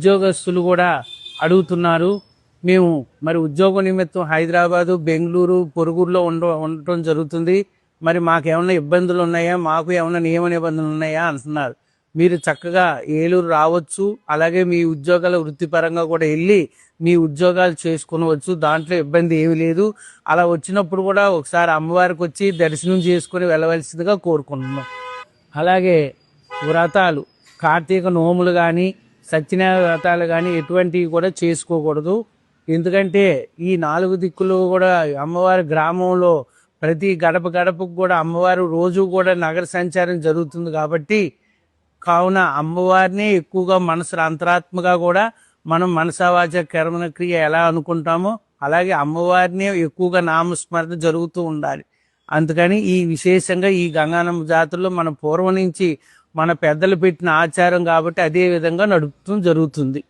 ఉద్యోగస్తులు కూడా అడుగుతున్నారు. మేము మరి ఉద్యోగ నిమిత్తం హైదరాబాదు, బెంగళూరు, పొరుగురులో ఉండటం జరుగుతుంది. మరి మాకేమైనా ఇబ్బందులు ఉన్నాయా, మాకు ఏమైనా నియమ నిబంధనలు ఉన్నాయా అంటున్నారు. మీరు చక్కగా ఏలూరు రావచ్చు, అలాగే మీ ఉద్యోగాల వృత్తిపరంగా కూడా వెళ్ళి మీ ఉద్యోగాలు చేసుకునవచ్చు. దాంట్లో ఇబ్బంది ఏమీ లేదు. అలా వచ్చినప్పుడు కూడా ఒకసారి అమ్మవారికి వచ్చి దర్శనం చేసుకుని వెళ్ళవలసిందిగా కోరుకుంటున్నాం. అలాగే వ్రతాలు, కార్తీక నోములు కానీ, సత్యనారాయణ వ్రతాలు కానీ ఎటువంటివి కూడా చేసుకోకూడదు. ఎందుకంటే ఈ 4 దిక్కులు కూడా అమ్మవారి గ్రామంలో ప్రతి గడప గడపకు కూడా అమ్మవారు రోజు కూడా నగర సంచారం జరుగుతుంది కాబట్టి, కావున అమ్మవారిని ఎక్కువగా మనసు అంతరాత్మగా కూడా మనం మనసావాచ కర్మణ క్రియ ఎలా అనుకుంటామో అలాగే అమ్మవారిని ఎక్కువగా నామస్మరణ జరుగుతూ ఉండాలి. అందుకని ఈ విశేషంగా ఈ గంగానమ్మ జాతరలో మన పూర్వం నుంచి మన పెద్దలు పెట్టిన ఆచారం కాబట్టి అదే విధంగా నడుపుతూ జరుగుతుంది.